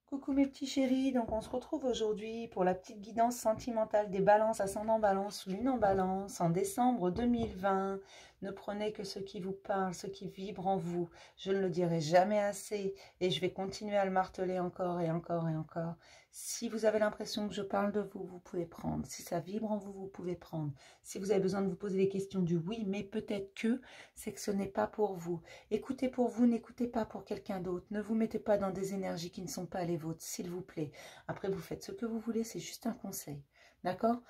Coucou mes petits chéris, donc on se retrouve aujourd'hui pour la petite guidance sentimentale des balances, ascendant balance, lune en balance, en décembre 2020. Ne prenez que ce qui vous parle, ce qui vibre en vous. Je ne le dirai jamais assez et je vais continuer à le marteler encore et encore et encore. Si vous avez l'impression que je parle de vous, vous pouvez prendre. Si ça vibre en vous, vous pouvez prendre. Si vous avez besoin de vous poser les questions du oui, mais peut-être que, c'est que ce n'est pas pour vous. Écoutez pour vous, n'écoutez pas pour quelqu'un d'autre. Ne vous mettez pas dans des énergies qui ne sont pas les vôtres, s'il vous plaît. Après, vous faites ce que vous voulez, c'est juste un conseil. D'accord?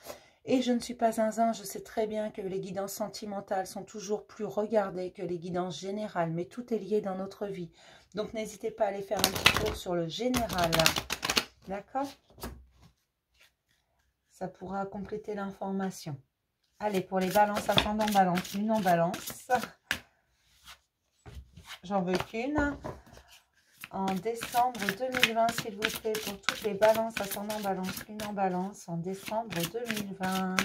Et je ne suis pas zinzin, je sais très bien que les guidances sentimentales sont toujours plus regardées que les guidances générales, mais tout est lié dans notre vie. Donc, n'hésitez pas à aller faire un petit tour sur le général. D'accord? Ça pourra compléter l'information. Allez, pour les balances, ascendant balance, lune en balance. J'en veux qu'une. En décembre 2020, s'il vous plaît, pour toutes les balances, ascendant balance, lune en balance, en décembre 2020.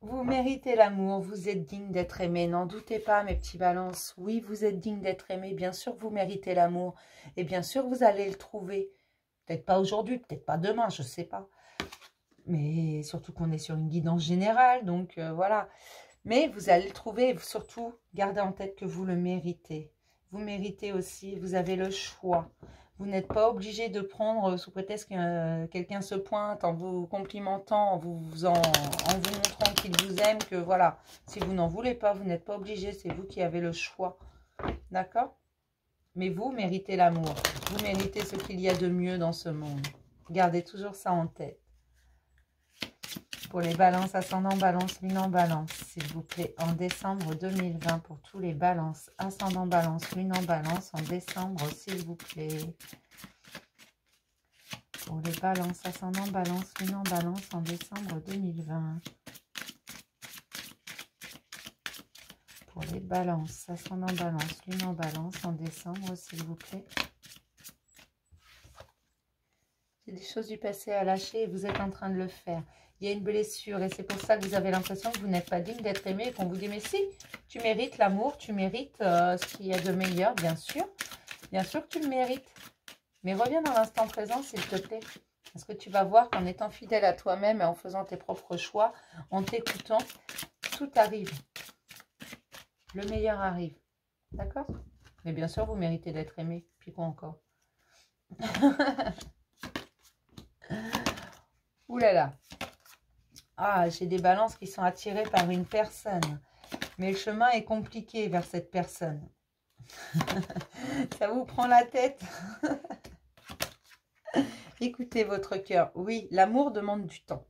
Vous méritez l'amour, vous êtes digne d'être aimé, n'en doutez pas mes petits balances. Oui, vous êtes digne d'être aimé, bien sûr vous méritez l'amour. Et bien sûr vous allez le trouver. Peut-être pas aujourd'hui, peut-être pas demain, je ne sais pas. Mais surtout qu'on est sur une guidance générale, donc voilà. Mais vous allez le trouver, et surtout, gardez en tête que vous le méritez. Vous méritez aussi, vous avez le choix. Vous n'êtes pas obligé de prendre, sous prétexte que quelqu'un se pointe, en vous complimentant, en vous montrant qu'il vous aime, que voilà. Si vous n'en voulez pas, vous n'êtes pas obligé, c'est vous qui avez le choix. D'accord? Mais vous méritez l'amour. Vous méritez ce qu'il y a de mieux dans ce monde. Gardez toujours ça en tête. Pour les balances, ascendant balance, lune en balance, s'il vous plaît, en décembre 2020, pour tous les balances, ascendant balance, lune en balance, en décembre, s'il vous plaît. Pour les balances, ascendant balance, lune en balance, en décembre 2020. Pour les balances, ascendant balance, lune en balance, en décembre, s'il vous plaît. Il y a des choses du passé à lâcher et vous êtes en train de le faire. Il y a une blessure et c'est pour ça que vous avez l'impression que vous n'êtes pas digne d'être aimé et qu'on vous dit mais si, tu mérites l'amour, tu mérites ce qu'il y a de meilleur, bien sûr que tu le mérites. Mais reviens dans l'instant présent s'il te plaît. Parce que tu vas voir qu'en étant fidèle à toi-même et en faisant tes propres choix, en t'écoutant, tout arrive. Le meilleur arrive. D'accord? Mais bien sûr, vous méritez d'être aimé. Puis quoi encore? Ouh là là. Ah, j'ai des balances qui sont attirées par une personne. Mais le chemin est compliqué vers cette personne. Ça vous prend la tête. Écoutez votre cœur. Oui, l'amour demande du temps.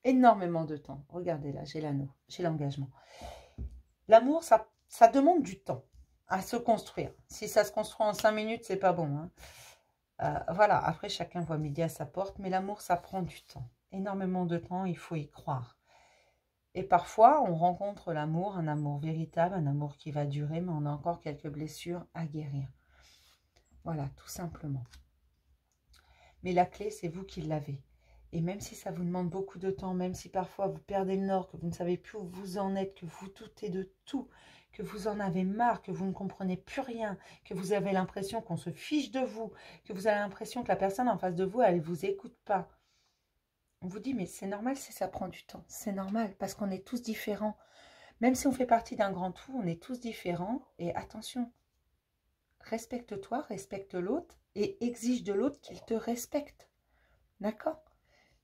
Énormément de temps. Regardez là, j'ai l'anneau, j'ai l'engagement. L'amour, ça demande du temps à se construire. Si ça se construit en 5 minutes, c'est pas bon. Hein. Voilà, après chacun voit midi à sa porte. Mais l'amour, ça prend du temps. Énormément de temps, il faut y croire. Et parfois, on rencontre l'amour, un amour véritable, un amour qui va durer, mais on a encore quelques blessures à guérir. Voilà, tout simplement. Mais la clé, c'est vous qui l'avez. Et même si ça vous demande beaucoup de temps, même si parfois vous perdez le nord, que vous ne savez plus où vous en êtes, que vous doutez de tout, que vous en avez marre, que vous ne comprenez plus rien, que vous avez l'impression qu'on se fiche de vous, que vous avez l'impression que la personne en face de vous, elle ne vous écoute pas. On vous dit, mais c'est normal si ça prend du temps. C'est normal, parce qu'on est tous différents. Même si on fait partie d'un grand tout, on est tous différents. Et attention, respecte-toi, respecte l'autre et exige de l'autre qu'il te respecte. D'accord?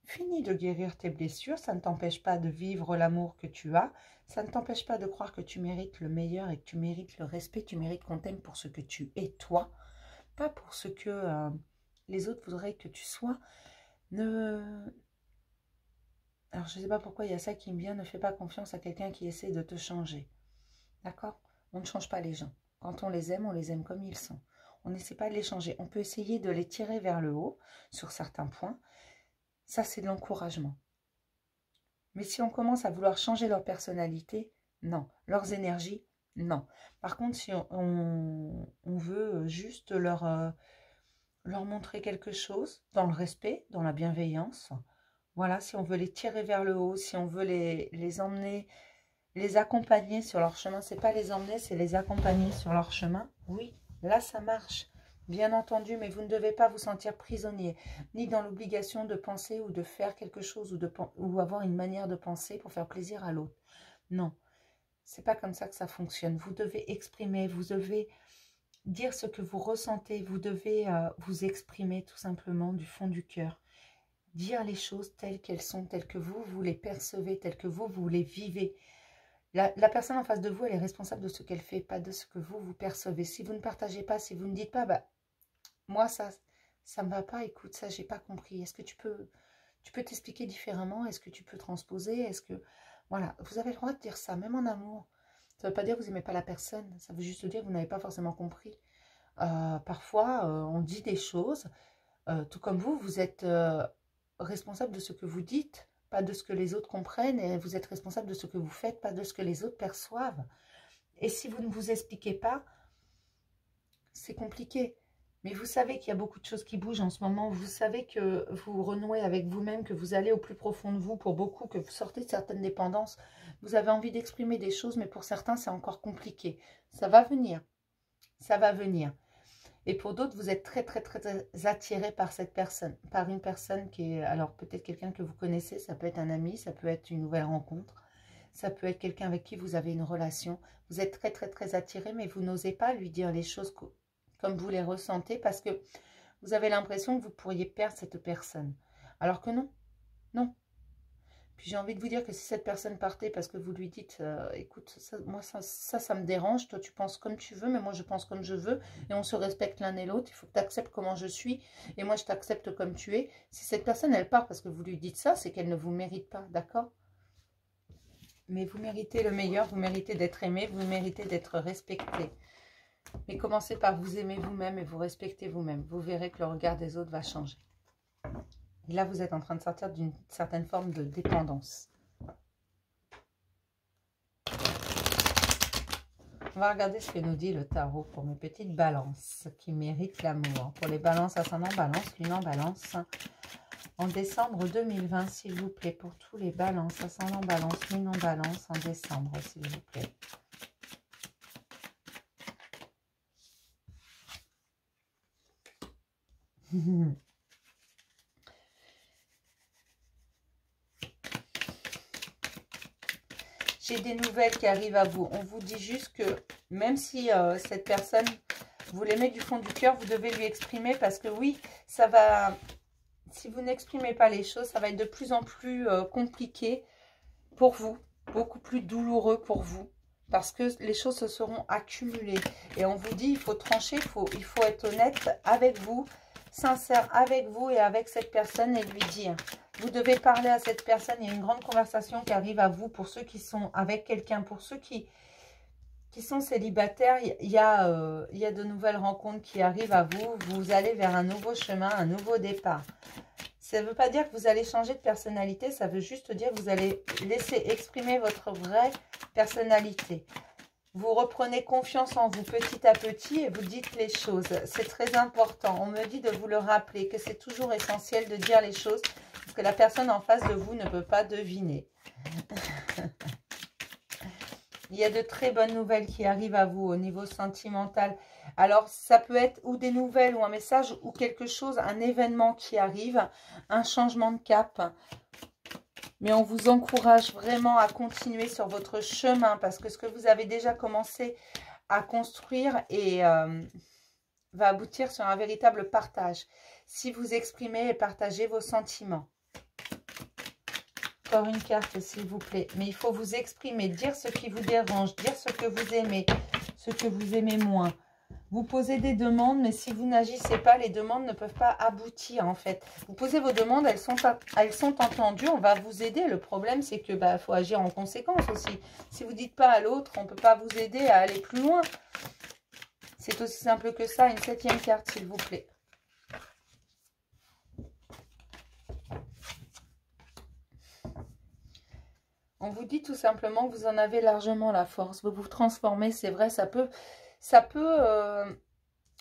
Finis de guérir tes blessures, ça ne t'empêche pas de vivre l'amour que tu as, ça ne t'empêche pas de croire que tu mérites le meilleur et que tu mérites le respect, tu mérites qu'on t'aime pour ce que tu es toi, pas pour ce que les autres voudraient que tu sois. Alors je ne sais pas pourquoi il y a ça qui me vient, ne fais pas confiance à quelqu'un qui essaie de te changer. D'accord? On ne change pas les gens. Quand on les aime comme ils sont. On n'essaie pas de les changer. On peut essayer de les tirer vers le haut sur certains points. Ça, c'est de l'encouragement. Mais si on commence à vouloir changer leur personnalité, non. Leurs énergies, non. Par contre, si on veut juste leur montrer quelque chose, dans le respect, dans la bienveillance, Voilà, si on veut les tirer vers le haut, si on veut les emmener, les accompagner sur leur chemin. C'est pas les emmener, c'est les accompagner sur leur chemin. Oui, là, ça marche. Bien entendu, mais vous ne devez pas vous sentir prisonnier, ni dans l'obligation de penser ou de faire quelque chose ou avoir une manière de penser pour faire plaisir à l'autre. Non, c'est pas comme ça que ça fonctionne. Vous devez exprimer, vous devez dire ce que vous ressentez, vous devez vous exprimer tout simplement du fond du cœur. Dire les choses telles qu'elles sont, telles que vous les percevez, telles que vous les vivez. La personne en face de vous, elle est responsable de ce qu'elle fait, pas de ce que vous percevez. Si vous ne partagez pas, si vous ne dites pas, bah, moi, ça ne me va pas, écoute, ça, j'ai pas compris. Est-ce que tu peux t'expliquer différemment? Est-ce que tu peux transposer? Est-ce que... Voilà, vous avez le droit de dire ça, même en amour. Ça ne veut pas dire que vous n'aimez pas la personne, ça veut juste dire que vous n'avez pas forcément compris. Parfois, on dit des choses, tout comme vous êtes responsable de ce que vous dites, pas de ce que les autres comprennent, et vous êtes responsable de ce que vous faites, pas de ce que les autres perçoivent. Et si vous ne vous expliquez pas, c'est compliqué. Mais vous savez qu'il y a beaucoup de choses qui bougent en ce moment. Vous savez que vous renouez avec vous-même, que vous allez au plus profond de vous pour beaucoup, que vous sortez de certaines dépendances. Vous avez envie d'exprimer des choses, mais pour certains, c'est encore compliqué. Ça va venir. Ça va venir. Et pour d'autres, vous êtes très, très, très, très attiré par cette personne. Par une personne qui est, alors peut-être quelqu'un que vous connaissez, ça peut être un ami, ça peut être une nouvelle rencontre. Ça peut être quelqu'un avec qui vous avez une relation. Vous êtes très, très, très attiré, mais vous n'osez pas lui dire les choses comme vous les ressentez parce que vous avez l'impression que vous pourriez perdre cette personne. Alors que non, non. Puis j'ai envie de vous dire que si cette personne partait parce que vous lui dites écoute, moi ça me dérange, toi tu penses comme tu veux, mais moi je pense comme je veux, et on se respecte l'un et l'autre, il faut que tu acceptes comment je suis, et moi je t'accepte comme tu es. Si cette personne elle part parce que vous lui dites ça, c'est qu'elle ne vous mérite pas, d'accord? Mais vous méritez le meilleur, vous méritez d'être aimé, vous méritez d'être respecté. Mais commencez par vous aimer vous-même et vous respecter vous-même. Vous verrez que le regard des autres va changer. Et là, vous êtes en train de sortir d'une certaine forme de dépendance. On va regarder ce que nous dit le tarot pour mes petites balances qui méritent l'amour. Pour les balances ascendant balance, lune en balance. En décembre 2020, s'il vous plaît. Pour tous les balances ascendant balance, lune en balance en décembre, s'il vous plaît. J'ai des nouvelles qui arrivent à vous. On vous dit juste que même si cette personne, vous l'aimez du fond du cœur, vous devez lui exprimer parce que oui, ça va... Si vous n'exprimez pas les choses, ça va être de plus en plus compliqué pour vous, beaucoup plus douloureux pour vous. Parce que les choses se seront accumulées. Et on vous dit, il faut trancher, il faut être honnête avec vous, sincère avec vous et avec cette personne et lui dire. Vous devez parler à cette personne. Il y a une grande conversation qui arrive à vous pour ceux qui sont avec quelqu'un. Pour ceux qui sont célibataires, il y a de nouvelles rencontres qui arrivent à vous. Vous allez vers un nouveau chemin, un nouveau départ. Ça ne veut pas dire que vous allez changer de personnalité, ça veut juste dire que vous allez laisser exprimer votre vraie personnalité. Vous reprenez confiance en vous petit à petit et vous dites les choses. C'est très important. On me dit de vous le rappeler, que c'est toujours essentiel de dire les choses parce que la personne en face de vous ne peut pas deviner. Il y a de très bonnes nouvelles qui arrivent à vous au niveau sentimental. Alors, ça peut être ou des nouvelles ou un message ou quelque chose, un événement qui arrive, un changement de cap. Mais on vous encourage vraiment à continuer sur votre chemin parce que ce que vous avez déjà commencé à construire va aboutir sur un véritable partage. Si vous exprimez et partagez vos sentiments. Encore une carte, s'il vous plaît. Mais il faut vous exprimer, dire ce qui vous dérange, dire ce que vous aimez, ce que vous aimez moins. Vous posez des demandes, mais si vous n'agissez pas, les demandes ne peuvent pas aboutir, en fait. Vous posez vos demandes, elles sont entendues, on va vous aider. Le problème, c'est que faut agir en conséquence aussi. Si vous ne dites pas à l'autre, on ne peut pas vous aider à aller plus loin. C'est aussi simple que ça. Une 7e carte, s'il vous plaît. On vous dit tout simplement que vous en avez largement la force. Vous vous transformez, c'est vrai, ça peut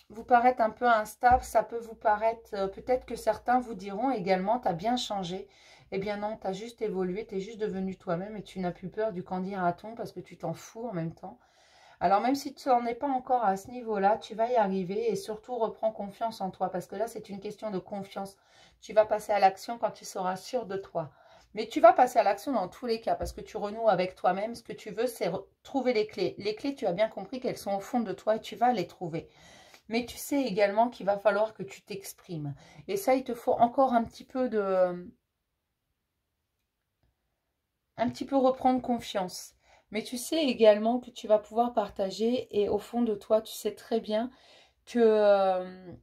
vous paraître un peu instable, ça peut vous paraître, peut-être que certains vous diront également, tu as bien changé. Eh bien non, tu as juste évolué, tu es juste devenu toi-même et tu n'as plus peur du qu'en dira-t-on parce que tu t'en fous en même temps. Alors même si tu n'en es pas encore à ce niveau-là, tu vas y arriver et surtout reprends confiance en toi parce que là c'est une question de confiance. Tu vas passer à l'action quand tu seras sûr de toi. Mais tu vas passer à l'action dans tous les cas parce que tu renoues avec toi-même. Ce que tu veux, c'est trouver les clés. Les clés, tu as bien compris qu'elles sont au fond de toi et tu vas les trouver. Mais tu sais également qu'il va falloir que tu t'exprimes. Et ça, il te faut encore un petit peu reprendre confiance. Mais tu sais également que tu vas pouvoir partager et au fond de toi, tu sais très bien que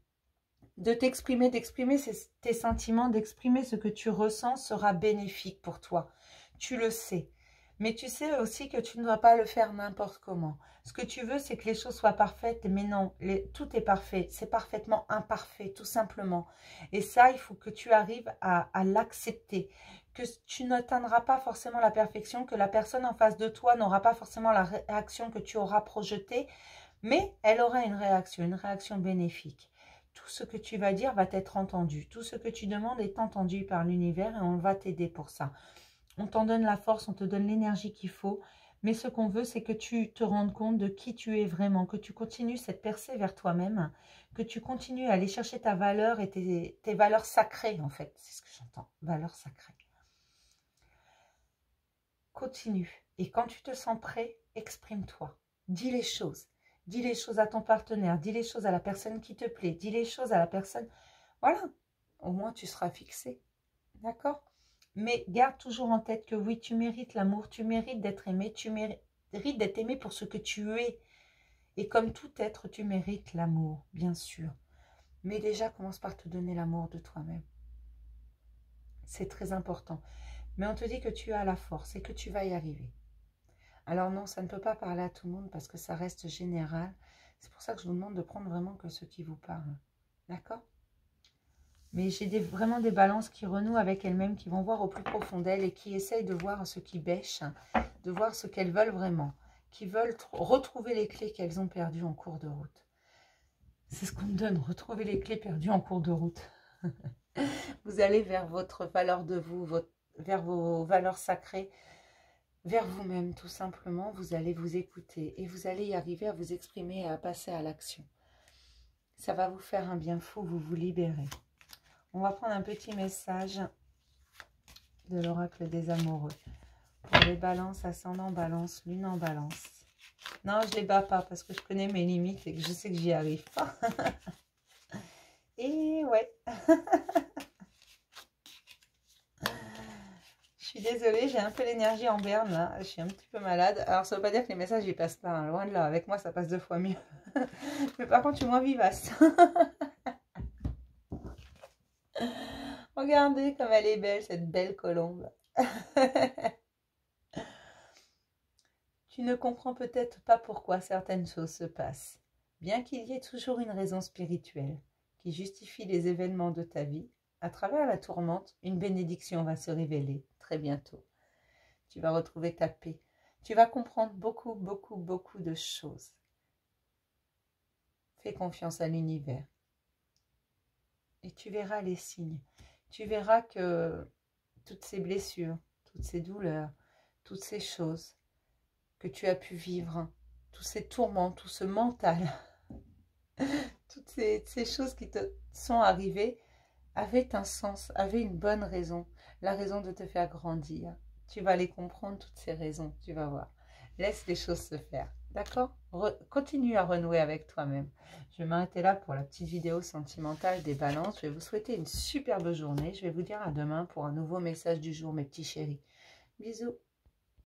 de t'exprimer, d'exprimer tes sentiments, d'exprimer ce que tu ressens sera bénéfique pour toi. Tu le sais. Mais tu sais aussi que tu ne dois pas le faire n'importe comment. Ce que tu veux, c'est que les choses soient parfaites. Mais non, tout est parfait. C'est parfaitement imparfait, tout simplement. Et ça, il faut que tu arrives à l'accepter. Que tu n'atteindras pas forcément la perfection, que la personne en face de toi n'aura pas forcément la réaction que tu auras projetée. Mais elle aura une réaction bénéfique. Tout ce que tu vas dire va être entendu. Tout ce que tu demandes est entendu par l'univers et on va t'aider pour ça. On t'en donne la force, on te donne l'énergie qu'il faut. Mais ce qu'on veut, c'est que tu te rendes compte de qui tu es vraiment, que tu continues cette percée vers toi-même, que tu continues à aller chercher ta valeur et tes valeurs sacrées, en fait. C'est ce que j'entends, valeurs sacrées. Continue. Et quand tu te sens prêt, exprime-toi. Dis les choses. Dis les choses à ton partenaire. Dis les choses à la personne qui te plaît. Dis les choses à la personne. Voilà. Au moins, tu seras fixé. D'accord? Mais garde toujours en tête que oui, tu mérites l'amour. Tu mérites d'être aimé. Tu mérites d'être aimé pour ce que tu es. Et comme tout être, tu mérites l'amour, bien sûr. Mais déjà, commence par te donner l'amour de toi-même. C'est très important. Mais on te dit que tu as la force et que tu vas y arriver. Alors non, ça ne peut pas parler à tout le monde parce que ça reste général. C'est pour ça que je vous demande de prendre vraiment que ce qui vous parle. D'accord? Mais j'ai vraiment des balances qui renouent avec elles-mêmes, qui vont voir au plus profond d'elles et qui essayent de voir ce qui bêche, de voir ce qu'elles veulent vraiment, qui veulent retrouver les clés qu'elles ont perdues en cours de route. C'est ce qu'on me donne, retrouver les clés perdues en cours de route. Vous allez vers votre valeur de vous, vers vos valeurs sacrées, vers vous-même tout simplement. Vous allez vous écouter et vous allez y arriver à vous exprimer et à passer à l'action. Ça va vous faire un bien fou, vous vous libérez. On va prendre un petit message de l'oracle des amoureux pour les balances, ascendant balance, lune en balance. Non, je ne les bats pas parce que je connais mes limites et que je sais que j'y arrive pas. Et ouais. Je suis désolée, j'ai un peu l'énergie en berne là. Je suis un petit peu malade. Alors ça ne veut pas dire que les messages ils passent pas, hein. Loin de là. Avec moi ça passe 2 fois mieux. Mais par contre je suis moins vivace. Regardez comme elle est belle, cette belle colombe. Tu ne comprends peut-être pas pourquoi certaines choses se passent. Bien qu'il y ait toujours une raison spirituelle qui justifie les événements de ta vie, à travers la tourmente, une bénédiction va se révéler très bientôt. Tu vas retrouver ta paix. Tu vas comprendre beaucoup, beaucoup, beaucoup de choses. Fais confiance à l'univers. Et tu verras les signes. Tu verras que toutes ces blessures, toutes ces douleurs, toutes ces choses que tu as pu vivre, tous ces tourments, tout ce mental, toutes ces choses qui te sont arrivées avaient un sens, avaient une bonne raison, la raison de te faire grandir. Tu vas les comprendre, toutes ces raisons, tu vas voir. Laisse les choses se faire, d'accord? Continue à renouer avec toi-même. Je vais m'arrêter là pour la petite vidéo sentimentale des balances. Je vais vous souhaiter une superbe journée. Je vais vous dire à demain pour un nouveau message du jour, mes petits chéris. Bisous.